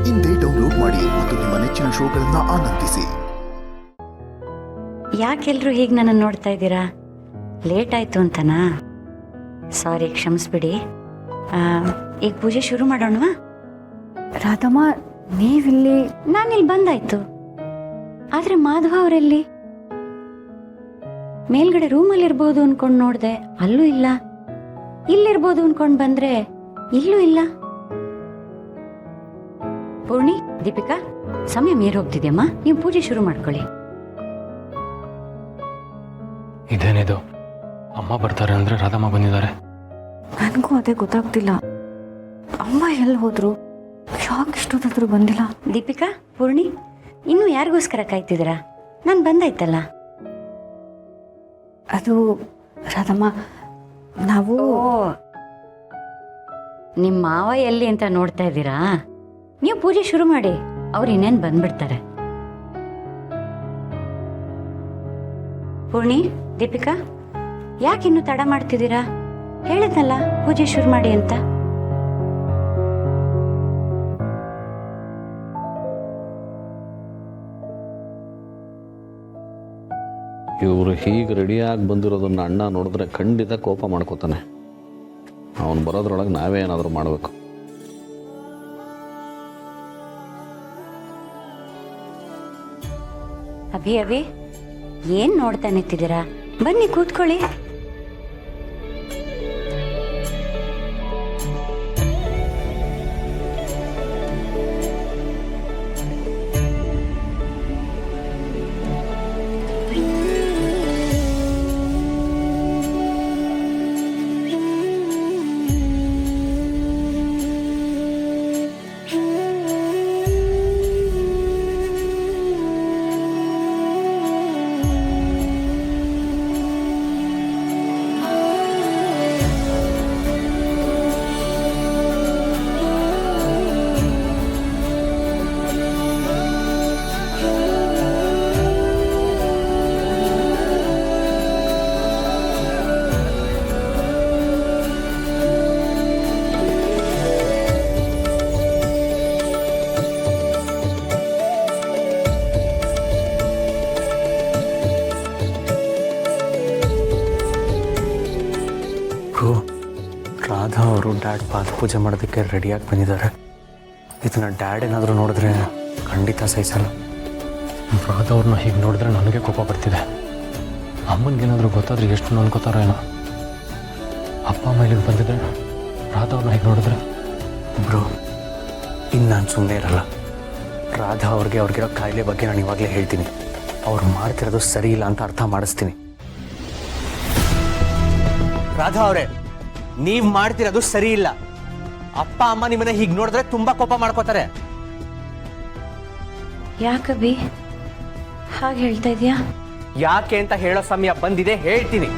ಇಂದೇ ಡೌನ್ಲೋಡ್ ಮಾಡಿ ಮತ್ತು ನಿಮ್ಮ ನೆಚ್ಚಿನ ಶೋಗಳನ್ನ ಆನಂದಿಸಿ. ಯಾಕೆಲ್ರು ಹೀಗೆ ನನ್ನನ್ನು ನೋಡ್ತಾ ಇದ್ದೀರಾ? ಲೇಟ್ ಆಯ್ತು ಅಂತನಾ? ಸಾರಿ, ಕ್ಷಮಿಸ್ಬಿಡಿ. ಈಗ ಪೂಜೆ ಶುರು ಮಾಡೋಣವಾ? ರಾಧಮ್ಮ, ನೀವಿಲ್ಲಿ? ನಾನಿಲ್ಲಿ ಬಂದಾಯ್ತು. ಆದ್ರೆ ಮಾಧವ ಅವರೆಲ್ಲಿ? ಮೇಲ್ಗಡೆ ರೂಮಲ್ಲಿ ಇರ್ಬೋದು ಅನ್ಕೊಂಡು ನೋಡ್ದೆ, ಅಲ್ಲೂ ಇಲ್ಲ. ಇಲ್ಲಿರ್ಬೋದು ಅನ್ಕೊಂಡ್ ಬಂದ್ರೆ ಇಲ್ಲೂ ಇಲ್ಲ. ಪೂರ್ಣಿ, ದೀಪಿಕಾ, ಸಮಯ ಮೀರಿ ಹೋಗ್ತಿದ್ಯಮ್ಮ, ನೀವು ಪೂಜೆ ಶುರು ಮಾಡ್ಕೊಳ್ಳಿ. ಇದೇನಿದು? ಅಮ್ಮ ಬರ್ತಾರೆ ಅಂದ್ರೆ ರಾಧಮ್ಮ ಬಂದಿದ್ದಾರೆ. ನನಗೂ ಅದೇ ಗೊತ್ತಾಗ್ತಿಲ್ಲ. ಅಮ್ಮ ಎಲ್ಲಿ ಹೋದ್ರು? ಯಾಕೆ ಇಷ್ಟೊತ್ತಾದ್ರೂ ಬಂದಿಲ್ಲ? ದೀಪಿಕಾ, ಪೂರ್ಣಿ, ಇನ್ನು ಯಾರಿಗೋಸ್ಕರ ಕಾಯ್ತಿದ್ದೀರಾ? ನಾನು ಬಂದಾಯ್ತಲ್ಲ. ಅದು ರಾಧಮ್ಮ, ನಾವು ನಿಮ್ಮ ಮಾವ ಎಲ್ಲಿ ಅಂತ ನೋಡ್ತಾ ಇದ್ದೀರಾ? ನೀವು ಪೂಜೆ ಶುರು ಮಾಡಿ, ಅವ್ರು ಇನ್ನೇನು ಬಂದ್ಬಿಡ್ತಾರೆ. ಪೂರ್ಣಿ, ದೀಪಿಕಾ, ಯಾಕಿನ್ನು ತಡ ಮಾಡ್ತಿದ್ದೀರಾ? ಹೇಳಿದ್ನಲ್ಲ ಪೂಜೆ ಶುರು ಮಾಡಿ ಅಂತ. ಇವರು ಹೀಗೆ ರೆಡಿಯಾಗಿ ಬಂದಿರೋದನ್ನ ಅಣ್ಣ ನೋಡಿದ್ರೆ ಖಂಡಿತ ಕೋಪ ಮಾಡ್ಕೋತಾನೆ. ಅವನು ಬರೋದ್ರೊಳಗೆ ನಾವೇ ಏನಾದರೂ ಮಾಡಬೇಕು. ಅಭಿ, ಅಭಿ, ಏನ್ ನೋಡ್ತಾ ನಿಂತಿದ್ದೀರಾ? ಬನ್ನಿ ಕೂತ್ಕೊಳ್ಳಿ. ರಾಧಾ ಅವರು ಡ್ಯಾಡ್ ಪಾದ ಪೂಜೆ ಮಾಡೋದಕ್ಕೆ ರೆಡಿಯಾಗಿ ಬಂದಿದ್ದಾರೆ. ಇದನ್ನ ಡ್ಯಾಡ್ ಏನಾದರೂ ನೋಡಿದ್ರೆ ಖಂಡಿತ ಸಹಿಸಲ್ಲ. ರಾಧಾ ಅವ್ರನ್ನ ಹೀಗೆ ನೋಡಿದ್ರೆ ನನಗೆ ಕೋಪ ಬರ್ತಿದೆ. ಅಮ್ಮನಿಗೇನಾದರೂ ಗೊತ್ತಾದ್ರೆ ಎಷ್ಟು ಅನ್ಕೋತಾರೋ ಏನೋ. ಅಪ್ಪ ಅಮ್ಮ ಇಲ್ಲಿಗೆ ಬಂದಿದ್ರೆ ರಾಧಾ ಅವ್ರನ್ನ ಹೀಗೆ ನೋಡಿದ್ರೆ ಬ್ರೋ, ಇನ್ನು ನಾನು ಸುಮ್ಮನೆ ಇರಲ್ಲ. ರಾಧಾ ಅವ್ರಿಗಿರೋ ಕಾಯಿಲೆ ಬಗ್ಗೆ ನಾನು ಇವಾಗಲೇ ಹೇಳ್ತೀನಿ. ಅವ್ರು ಮಾಡ್ತಿರೋದು ಸರಿ ಇಲ್ಲ ಅಂತ ಅರ್ಥ ಮಾಡಿಸ್ತೀನಿ. ರಾಧಾ ಅವರೇ, ನೀವ್ ಮಾಡ್ತಿರೋದು ಸರಿ ಇಲ್ಲ. ಅಪ್ಪ ಅಮ್ಮ ನಿಮ್ಮನ್ನ ಹೀಗೆ ನೋಡಿದ್ರೆ ತುಂಬಾ ಕೋಪ ಮಾಡ್ಕೋತಾರೆ. ಯಾಕಬಿ ಹಾಗೆ ಹೇಳ್ತಾ ಇದೀಯಾ? ಯಾಕೆ ಅಂತ ಹೇಳೋ ಸಮಯ ಬಂದಿದೆ, ಹೇಳ್ತೀನಿ.